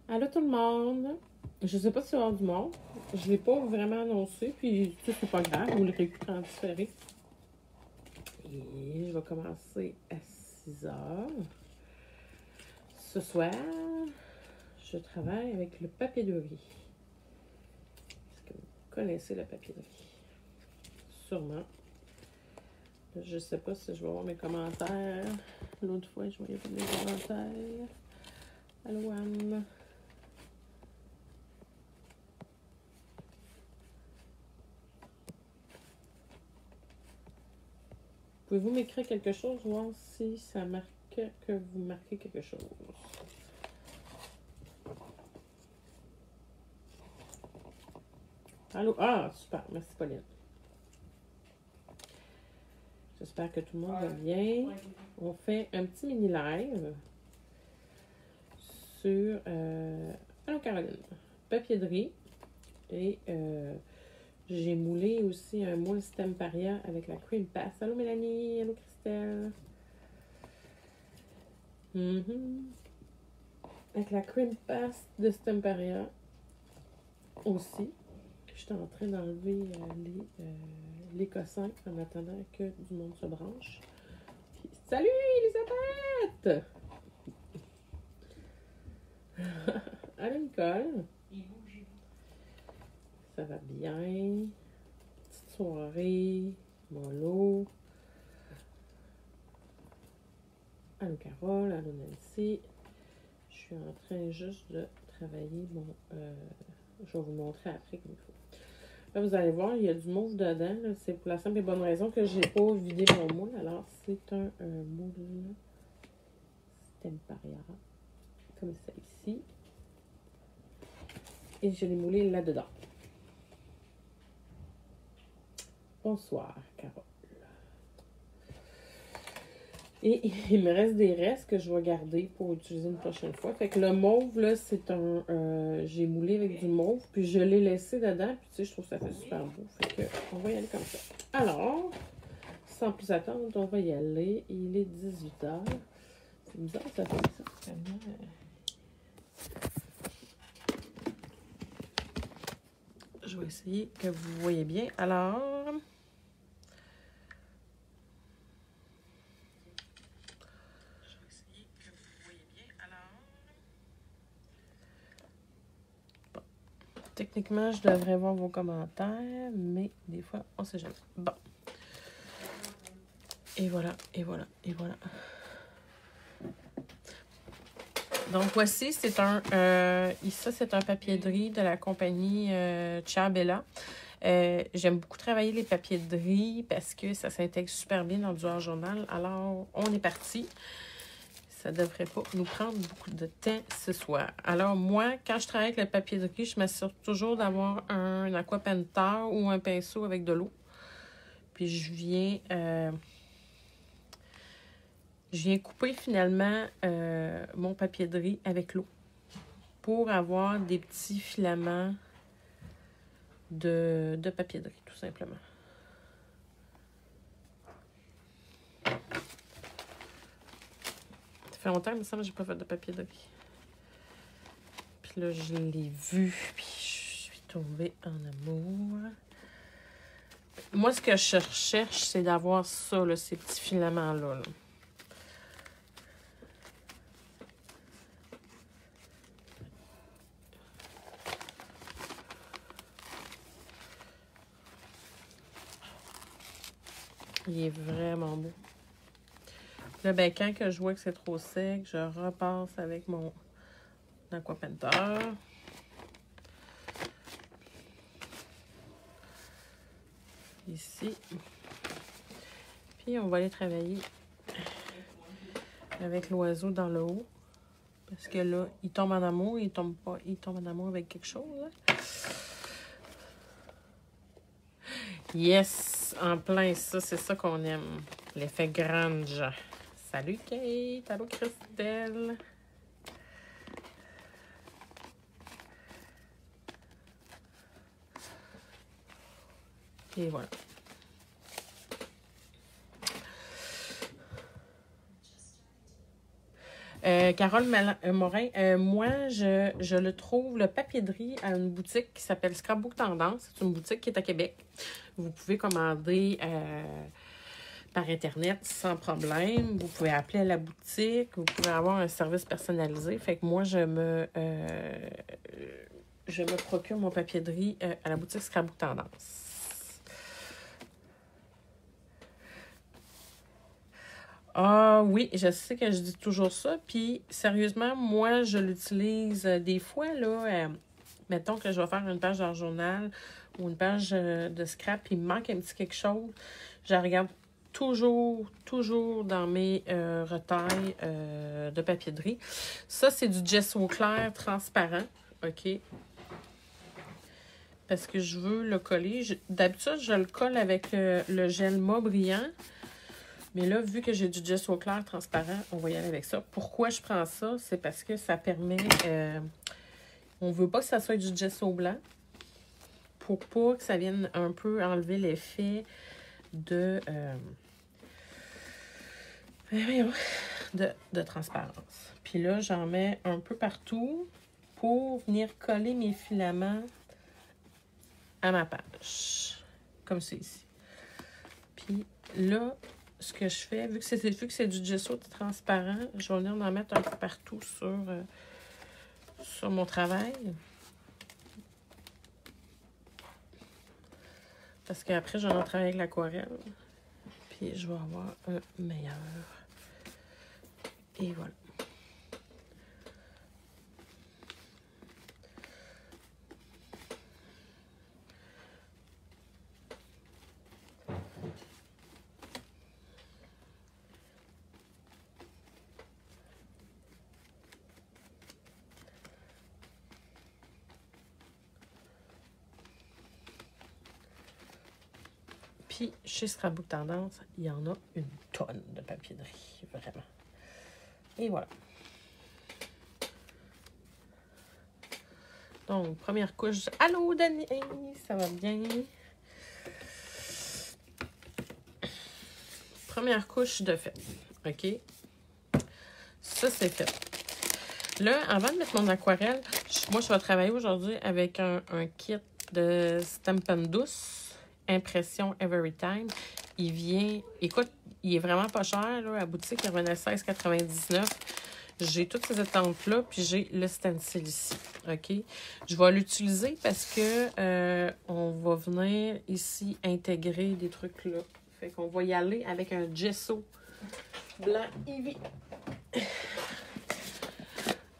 Allô tout le monde! Je sais pas si il va y avoir du monde. Je l'ai pas vraiment annoncé, puis tout c'est pas grave, vous l'aurez écouté en différé. Et je vais commencer à 6 heures. Ce soir, je travaille avec le papier de riz. Est-ce que vous connaissez le papier de riz? Sûrement. Je sais pas si je vais avoir mes commentaires. L'autre fois, je voyais pas mes commentaires. Allô Anne? Pouvez-vous m'écrire quelque chose, voir si ça marque que vous marquez quelque chose? Allô? Ah, super. Merci, Pauline. J'espère que tout le monde va bien. On fait un petit mini-live sur Allô, Caroline. Papier de riz. Et j'ai moulé aussi un moule Stemparia avec la cream paste. Allô, Mélanie. Allô, Christelle. Avec la cream paste de Stemparia aussi. Je suis en train d'enlever les cossins en attendant que du monde se branche. Puis, salut Elisabeth! Allô Nicole! Ça va bien? Petite soirée, mollo. Allô Carole, allô Nancy. Je suis en train juste de travailler mon... je vais vous montrer après comme il faut. Là, vous allez voir, il y a du mauve dedans. C'est pour la simple et bonne raison que je n'ai pas vidé mon moule. Alors, c'est un moule Stemparia, comme ça ici. Et je l'ai moulé là-dedans. Bonsoir, Carole. Et il me reste des restes que je vais garder pour utiliser une prochaine fois. Fait que le mauve, là, c'est un... j'ai moulé avec du mauve, puis je l'ai laissé dedans. Puis tu sais, je trouve que ça fait super beau. Fait que on va y aller comme ça. Alors, sans plus attendre, on va y aller. Il est 18h. C'est bizarre, ça fait ça. Je vais essayer que vous voyez bien. Alors... Techniquement, je devrais voir vos commentaires, mais des fois, on ne sait jamais. Bon. Et voilà, et voilà, et voilà. Donc, voici, c'est un... ça, c'est un papier de riz de la compagnie Ciabella. J'aime beaucoup travailler les papiers de riz parce que ça s'intègre super bien dans du hors-journal. Alors, on est parti. Ça ne devrait pas nous prendre beaucoup de temps ce soir. Alors, moi, quand je travaille avec le papier de riz, je m'assure toujours d'avoir un aquapenteur ou un pinceau avec de l'eau. Puis, je viens couper finalement mon papier de riz avec l'eau pour avoir des petits filaments de papier de riz, tout simplement. Ça fait longtemps, il me semble que j'ai pas fait de papier de riz. Puis là, je l'ai vu, puis je suis tombée en amour. Moi, ce que je recherche, c'est d'avoir ça, là, ces petits filaments-là. Là. Il est vraiment beau. Là, ben, quand que je vois que c'est trop sec, je repasse avec mon aquapenteur. Ici. Puis, on va aller travailler avec l'oiseau dans le haut. Parce que là, il tombe en amour, il tombe pas, il tombe en amour avec quelque chose. Là. Yes! En plein ça, c'est ça qu'on aime. L'effet grunge. Salut Kate! Allô Christelle! Et voilà. Carole Morin, moi, je le trouve, le papier de riz, à une boutique qui s'appelle Scrapbook Tendance. C'est une boutique qui est à Québec. Vous pouvez commander par Internet sans problème. Vous pouvez appeler à la boutique. Vous pouvez avoir un service personnalisé. Fait que moi, je me procure mon papier de riz à la boutique Scrapbook Tendance. Ah oui, je sais que je dis toujours ça. Puis, sérieusement, moi, je l'utilise des fois, là. Mettons que je vais faire une page dans le journal ou une page de scrap, puis il me manque un petit quelque chose. Je regarde toujours dans mes retailles de papier de riz. Ça, c'est du gesso clair transparent. OK? Parce que je veux le coller. D'habitude, je le colle avec le gel mat brillant. Mais là, vu que j'ai du gesso clair transparent, on va y aller avec ça. Pourquoi je prends ça? C'est parce que ça permet... on ne veut pas que ça soit du gesso blanc pour pas que ça vienne un peu enlever l'effet de transparence. Puis là, j'en mets un peu partout pour venir coller mes filaments à ma page. Comme c'est ici. Puis là... Ce que je fais, vu que c'est du gesso transparent, je vais venir en mettre un peu partout sur mon travail. Parce qu'après, je vais en travailler avec l'aquarelle. Puis je vais avoir un meilleur. Et voilà. Puis, chez Scrapbook Tendance, il y en a une tonne de papier de riz, vraiment. Et voilà. Donc, première couche. Allô, Dani! Ça va bien? Première couche de fait. OK? Ça, c'est fait. Là, avant de mettre mon aquarelle, moi, je vais travailler aujourd'hui avec un kit de Stampin' Douce. Impression Everytime. Il vient... Écoute, il est vraiment pas cher, là. À la boutique, il revenait à 16,99. J'ai toutes ces étampes-là, puis j'ai le stencil ici. OK? Je vais l'utiliser parce que on va venir ici intégrer des trucs là. Fait qu'on va y aller avec un gesso blanc Eevee.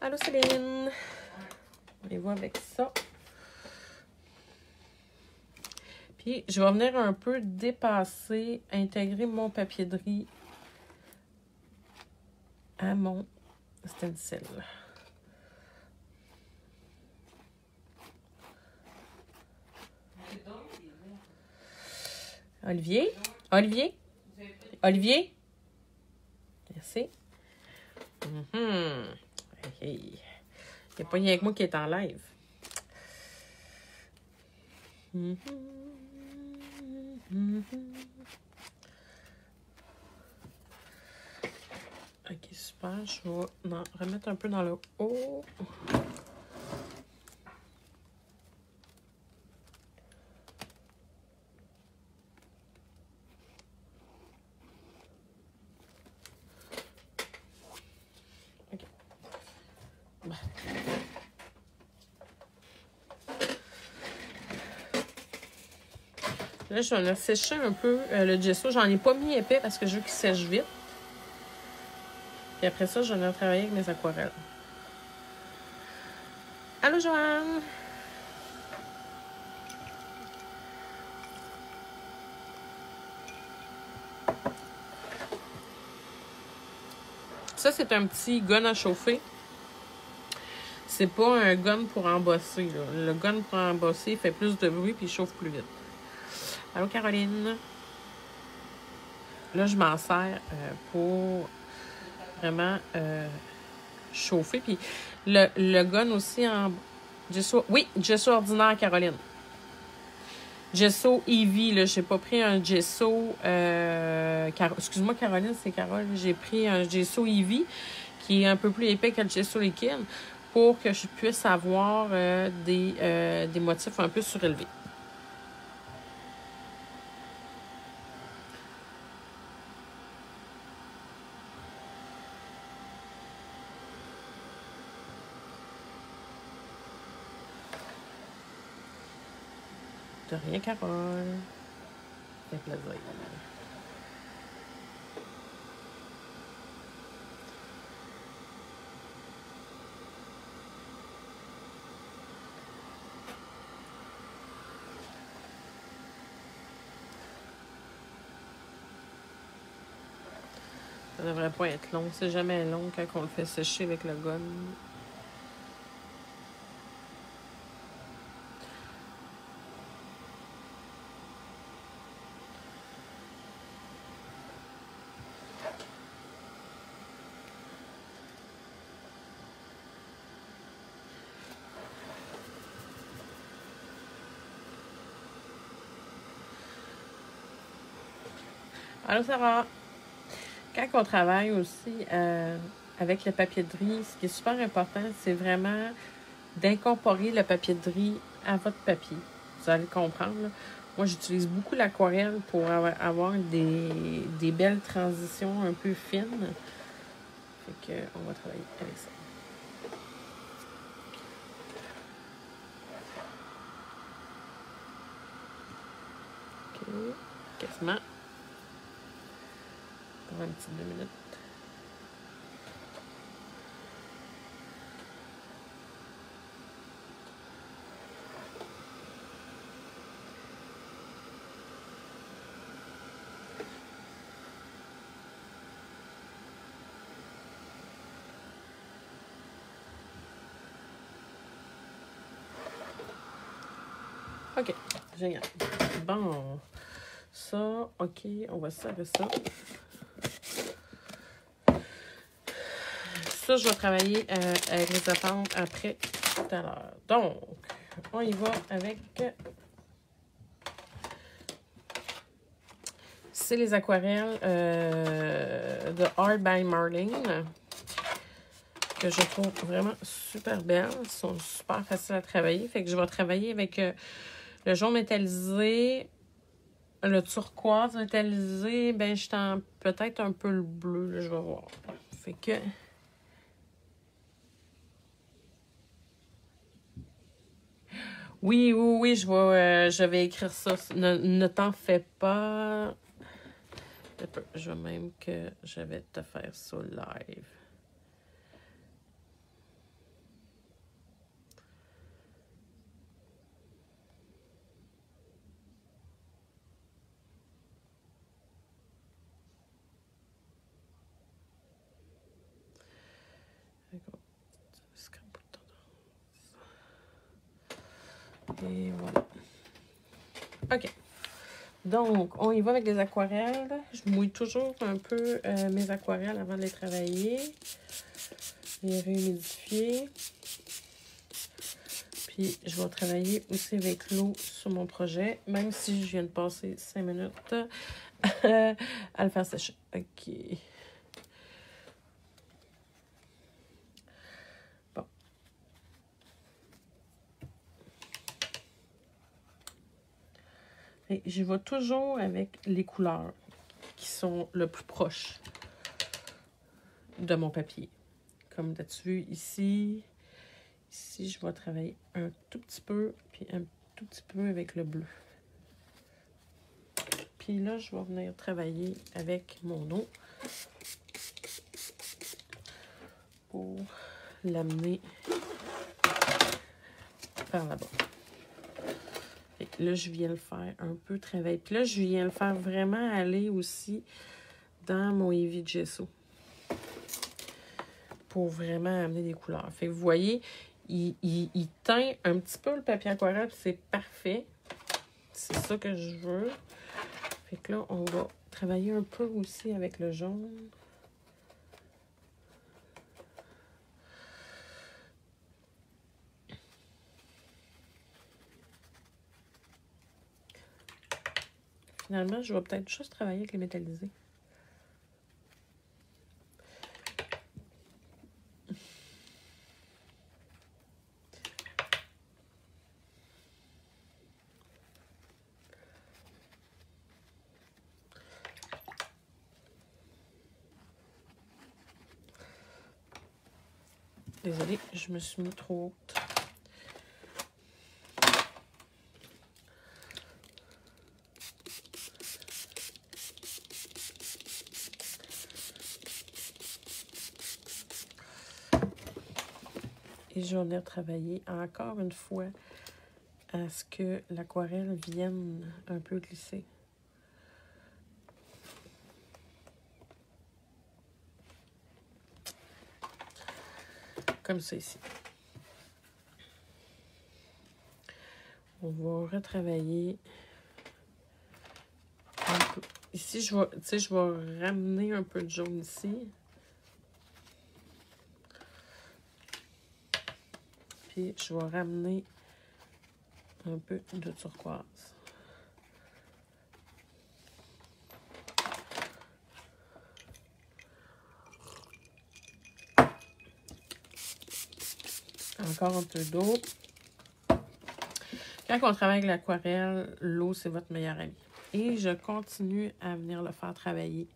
Allô, Céline! On les voit avec ça. Puis, je vais venir un peu dépasser, intégrer mon papier de riz à mon stencil. Olivier? Olivier? Olivier? Merci. Hey. Il n'y a pas rien que moi qui est en live. Ok, super. Je vais en remettre un peu dans le haut. Ok. Bon. Là, je vais venir sécher un peu le gesso. J'en ai pas mis épais parce que je veux qu'il sèche vite. Puis après ça, je vais venir travailler avec mes aquarelles. Allô, Joanne! Ça, c'est un petit gun à chauffer. C'est pas un gun pour embosser, là. Le gun pour embosser, il fait plus de bruit puis il chauffe plus vite. Allô, Caroline? Là, je m'en sers pour vraiment chauffer. Puis le gun aussi en gesso. Oui, gesso ordinaire, Caroline. Gesso Eevee, là. J'ai pas pris un gesso... Excuse-moi, Caroline, c'est Carole. J'ai pris un gesso Eevee qui est un peu plus épais que le gesso liquide pour que je puisse avoir des motifs un peu surélevés. De rien, Carole. Ça fait plaisir. Ça devrait pas être long. C'est jamais long quand on le fait sécher avec le gun. Allô, Sarah? Quand on travaille aussi avec le papier de riz, ce qui est super important, c'est vraiment d'incorporer le papier de riz à votre papier. Vous allez comprendre. Là. Moi, j'utilise beaucoup l'aquarelle pour avoir des belles transitions un peu fines. Fait que on va travailler avec ça. OK. Quasiment. Pour un petit 2 minutes. OK, génial. Bon, ça, OK, on va servir ça. Ça, je vais travailler avec les attentes après tout à l'heure. Donc, on y va avec... C'est les aquarelles de Art by Marlene que je trouve vraiment super belles. Elles sont super faciles à travailler. Fait que je vais travailler avec le jaune métallisé, le turquoise métallisé. Ben, je tends peut-être un peu le bleu, là, je vais voir. Fait que... Oui, je vais écrire ça. Ne t'en fais pas. Je vais même que je vais te faire ça live. Et voilà. OK. Donc, on y va avec les aquarelles. Je mouille toujours un peu mes aquarelles avant de les travailler. Les réhumidifier. Puis, je vais travailler aussi avec l'eau sur mon projet, même si je viens de passer 5 minutes à le faire sécher. OK. Bon. Et je vais toujours avec les couleurs qui sont le plus proches de mon papier. Comme tu as vu ici, je vais travailler un tout petit peu, puis un tout petit peu avec le bleu. Puis là, je vais venir travailler avec mon eau pour l'amener par là-bas. Là, je viens le faire un peu travailler. Puis là, je viens le faire vraiment aller aussi dans mon Heavy Gesso pour vraiment amener des couleurs. Fait que vous voyez, il teint un petit peu le papier aquarelle, c'est parfait. C'est ça que je veux. Fait que là, on va travailler un peu aussi avec le jaune. Finalement, je vais peut-être juste travailler avec les métallisés. Désolée, je me suis mis trop haute. Et je vais venir travailler encore une fois à ce que l'aquarelle vienne un peu glisser. Comme ça ici. On va retravailler un peu. Ici, je vais ramener un peu de jaune ici. Puis, je vais ramener un peu de turquoise. Encore un peu d'eau. Quand on travaille avec l'aquarelle, l'eau, c'est votre meilleur ami. Et je continue à venir le faire travailler.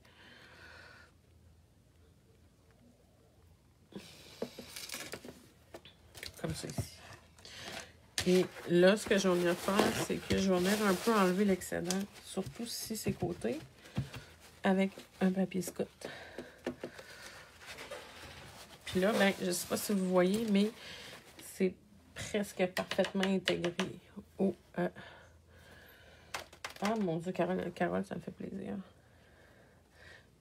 Comme ça ici. Et là, ce que je vais venir faire, c'est que je vais venir un peu enlever l'excédent, surtout si c'est côté, avec un papier scout. Puis là, ben, je ne sais pas si vous voyez, mais c'est presque parfaitement intégré au... Ah, mon Dieu, Carole, ça me fait plaisir.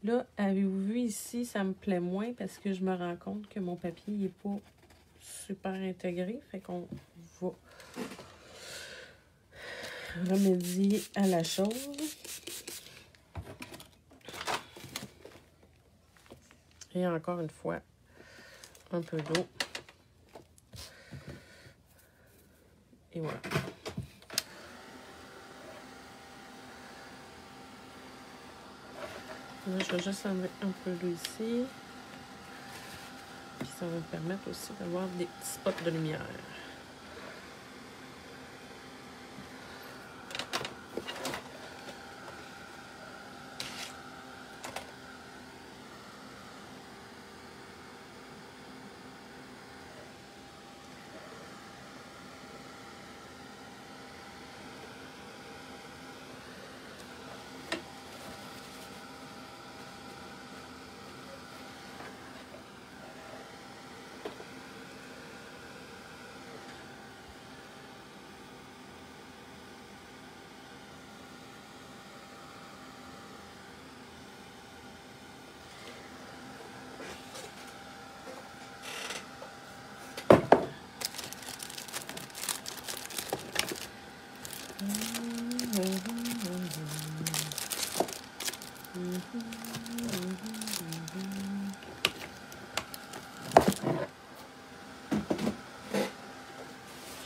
Là, avez-vous vu ici, ça me plaît moins parce que je me rends compte que mon papier n'est pas super intégré. Fait qu'on va remédier à la chose. Et encore une fois, un peu d'eau. Et voilà. Là, je vais juste enlever un peu d'eau ici. Puis ça va me permettre aussi d'avoir des petits spots de lumière.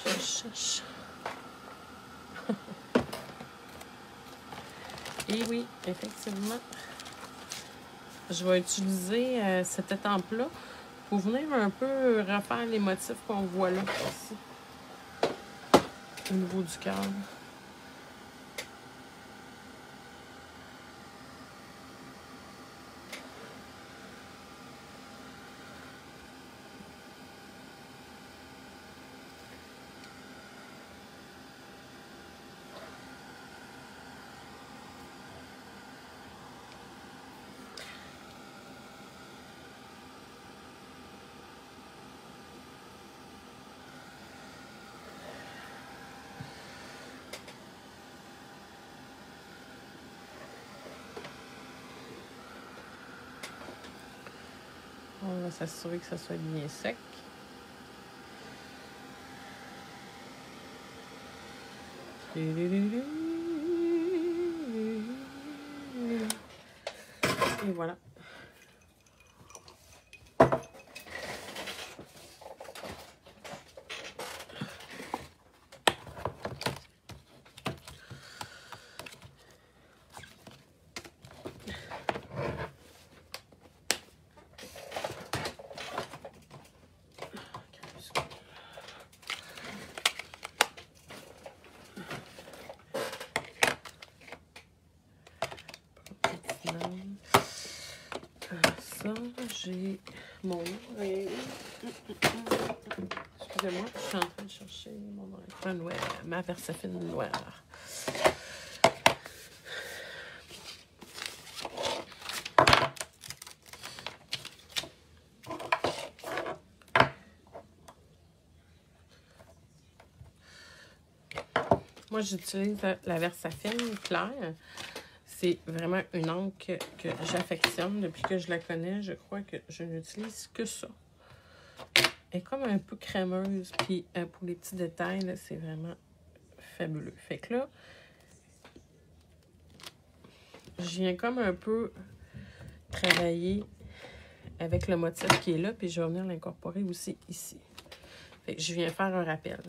Je cherche. Et oui, effectivement, je vais utiliser cette étampe-là pour venir un peu refaire les motifs qu'on voit là, ici, au niveau du cœur. On va s'assurer que ça soit bien sec. Et voilà. Ça, j'ai mon... Excusez-moi, je suis en train de chercher mon écran noir, ma Versafine noire. Moi, j'utilise la Versafine claire. C'est vraiment une encre que j'affectionne. Depuis que je la connais, je crois que je n'utilise que ça. Elle est comme un peu crémeuse. Puis pour les petits détails, c'est vraiment fabuleux. Fait que là, je viens comme un peu travailler avec le motif qui est là. Puis je vais venir l'incorporer aussi ici. Fait que je viens faire un rappel.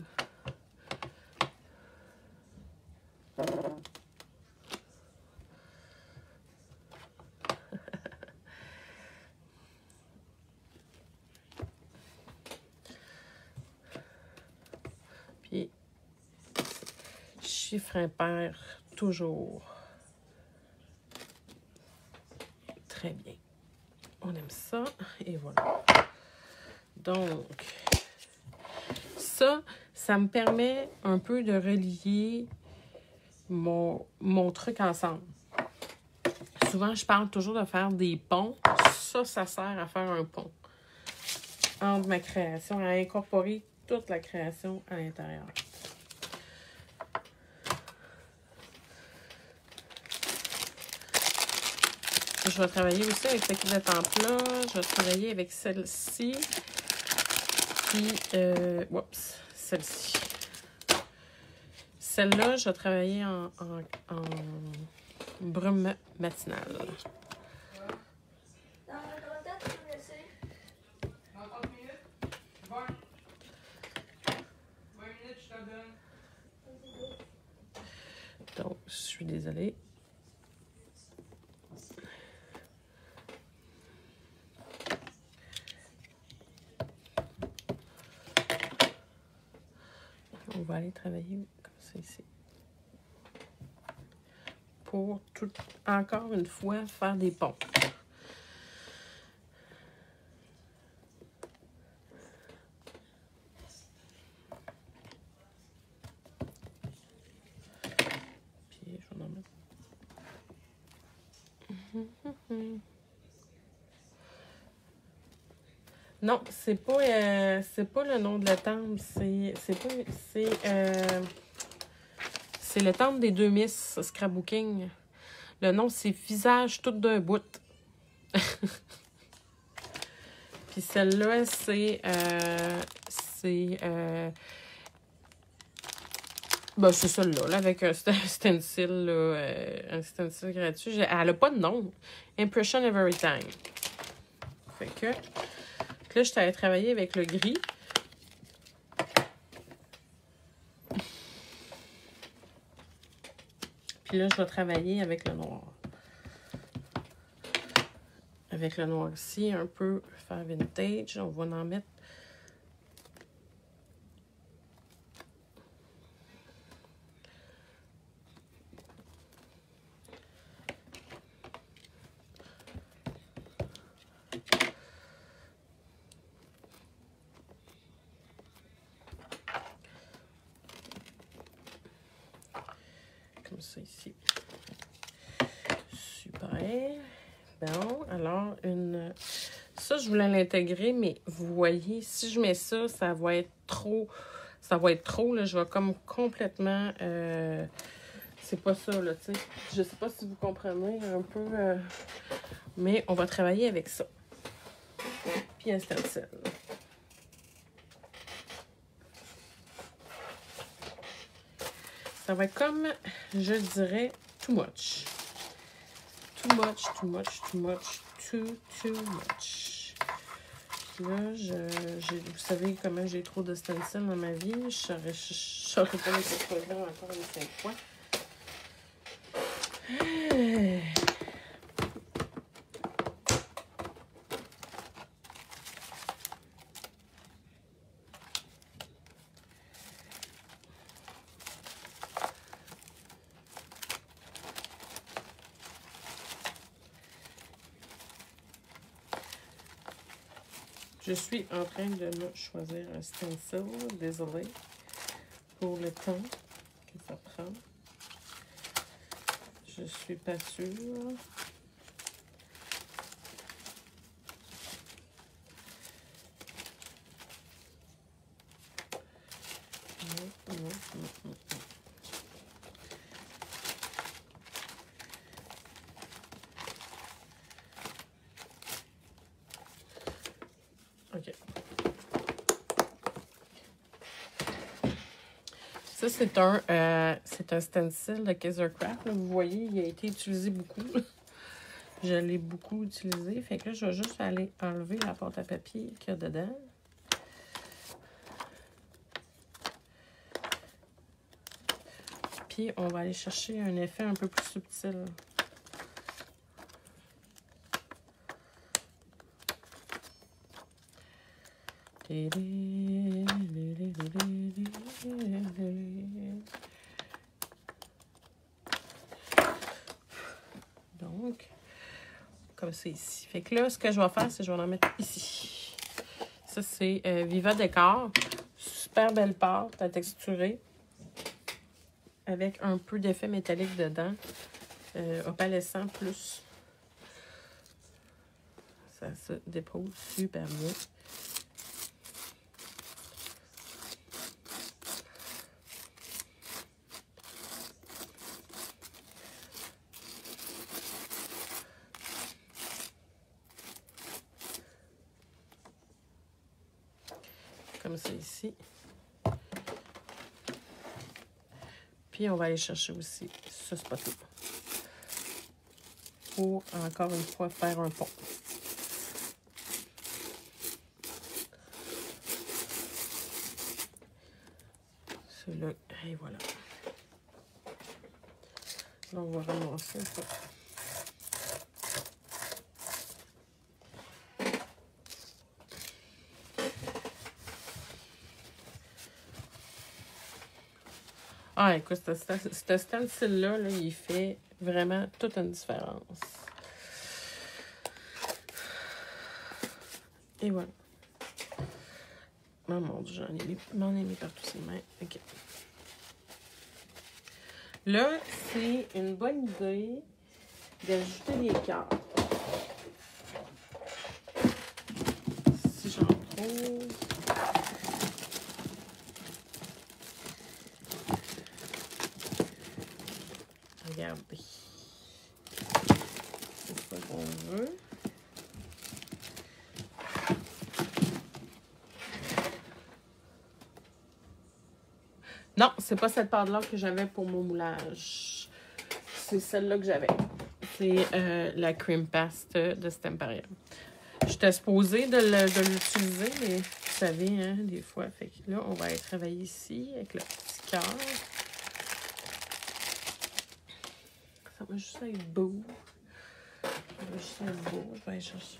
Puis, chiffre impair, toujours. Très bien. On aime ça. Et voilà. Donc, ça me permet un peu de relier mon truc ensemble. Souvent, je parle toujours de faire des ponts. Ça sert à faire un pont entre ma création, à incorporer toute la création à l'intérieur. Je vais travailler aussi avec cette cuvette en plat. Je vais travailler avec celle-ci. Puis, oups, celle-ci. Celle-là, je vais travailler en brume matinale. Donc, je suis désolée. On va aller travailler comme ça ici. Pour encore une fois, faire des ponts. Puis, je vais en mettre. Non, c'est pas le nom de la table, c'est le temple des deux Miss Scrapbooking. Le nom, c'est Visage tout d'un bout. Puis celle-là, c'est celle-là, là, avec un stencil, là, un stencil gratuit. Elle n'a pas de nom. Impression Every Time. Fait que là, je t'avais travaillé avec le gris. Puis là, je vais travailler avec le noir. Avec le noir ici, un peu faire vintage. On va en mettre. Comme ça ici. Super. Bon, alors, ça, je voulais l'intégrer, mais vous voyez, si je mets ça, ça va être trop, là. Je vais comme complètement... c'est pas ça, là, tu sais. Je sais pas si vous comprenez un peu, mais on va travailler avec ça. Puis un stencil. Ça va être comme, je dirais, too much. Too much, too much, too much, too much. Là, vous savez comment j'ai trop de stencils dans ma vie. Je saurais pas les faire encore une 5 fois. Je suis en train de me choisir un stencil. Désolée pour le temps que ça prend. Je suis pas sûre. OK. Ça, c'est un stencil de Kaisercraft. Vous voyez, il a été utilisé beaucoup. Je l'ai beaucoup utilisé. Fait que là, je vais juste aller enlever la pâte à papier qu'il y a dedans. Puis, on va aller chercher un effet un peu plus subtil. Donc, comme c'est ici. Fait que là, ce que je vais faire, c'est que je vais en mettre ici. Ça, c'est Viva Décor. Super belle pâte à texturer. Avec un peu d'effet métallique dedans. Opalescent plus. Ça se dépose super bien. Comme ça ici. Puis on va aller chercher aussi ce spot-là. Pour encore une fois faire un pont. Celui-là, et voilà. Là, on va ramasser ça. Ah, écoute, ce stencil-là, là, il fait vraiment toute une différence. Et voilà. Oh mon Dieu, m'en ai mis partout ses mains. OK. Là, c'est une bonne idée d'ajouter des cœurs. Si j'en trouve. Regardez. C'est ça qu'on veut. Non, c'est pas cette pâte-là que j'avais pour mon moulage. C'est celle-là que j'avais. C'est la cream paste de Stemperia. J'étais supposée de l'utiliser, mais vous savez, hein, des fois. Fait que là, on va aller travailler ici avec le petit cœur. Ça va juste être beau. Ça va juste être beau. Je vais aller chercher.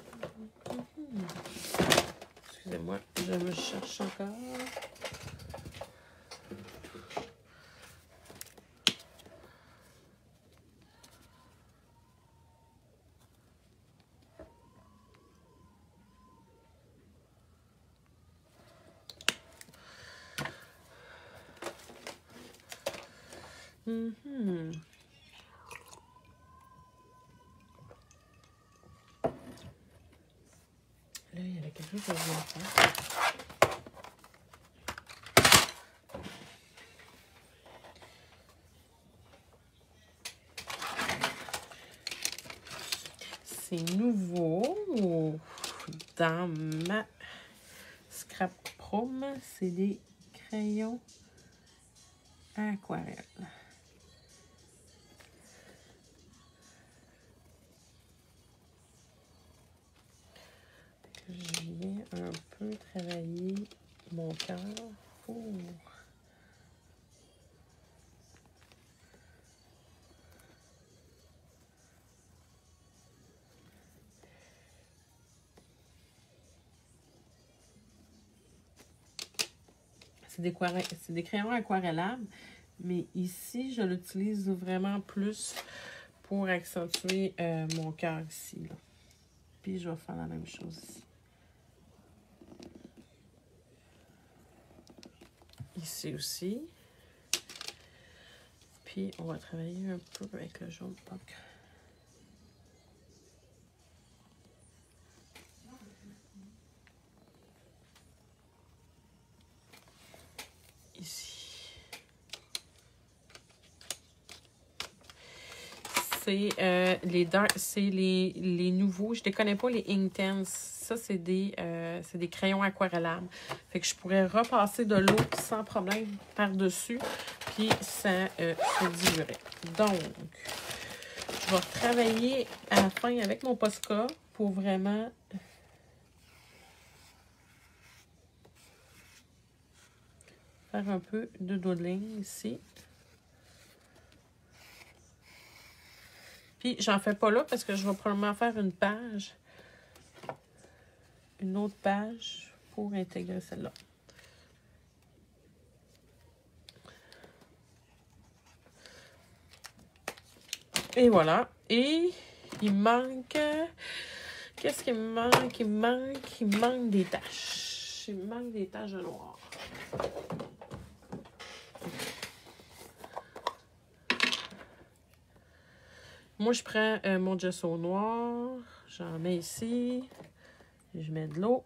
Excusez-moi, je me cherche encore. Là, il y avait quelque chose que je voulais faire. C'est nouveau dans ma Scrap Prom. C'est des crayons aquarelle. Je viens un peu travailler mon cœur pour c'est des crayons aquarellables, mais ici, je l'utilise vraiment plus pour accentuer mon cœur ici. Là. Puis, je vais faire la même chose ici. Ici aussi. Puis, on va travailler un peu avec le jaune ocre. Ici. C'est les nouveaux. Je ne les connais pas, les Inktense. Ça, c'est des crayons aquarellables. Fait que je pourrais repasser de l'eau sans problème par-dessus. Puis, ça se diluerait. Donc, je vais travailler à la fin avec mon Posca pour vraiment faire un peu de doodling ici. Puis, j'en fais pas là parce que je vais probablement faire une page. Une autre page pour intégrer celle-là. Et voilà. Et il manque... Qu'est-ce qu'il me manque? Il me manque des taches. Il me manque des taches de noir. Moi, je prends mon gesso noir. J'en mets ici. Je mets de l'eau.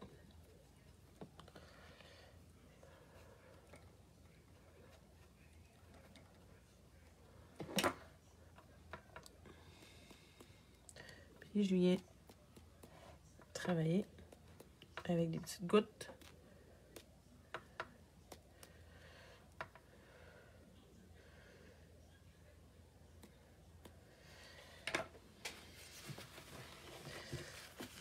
Puis, je viens travailler avec des petites gouttes.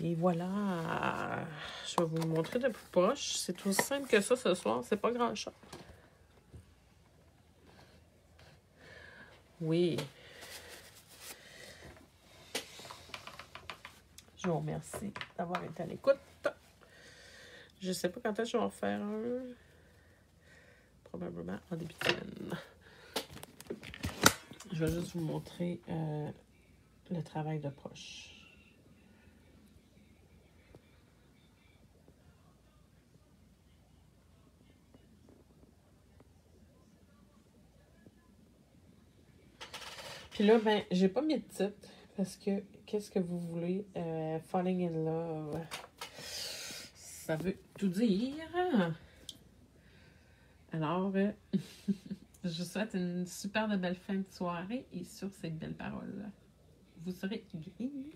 Et voilà, je vais vous le montrer de plus proche. C'est aussi simple que ça ce soir, c'est pas grand-chose. Oui. Je vous remercie d'avoir été à l'écoute. Je sais pas quand est-ce que je vais en faire un. Probablement en début de semaine. Je vais juste vous montrer le travail de poche. Puis là, ben, j'ai pas mis de titre parce que qu'est-ce que vous voulez? Falling in love. Ça veut tout dire. Alors, je vous souhaite une super belle fin de soirée et sur ces belles paroles, vous serez guéris.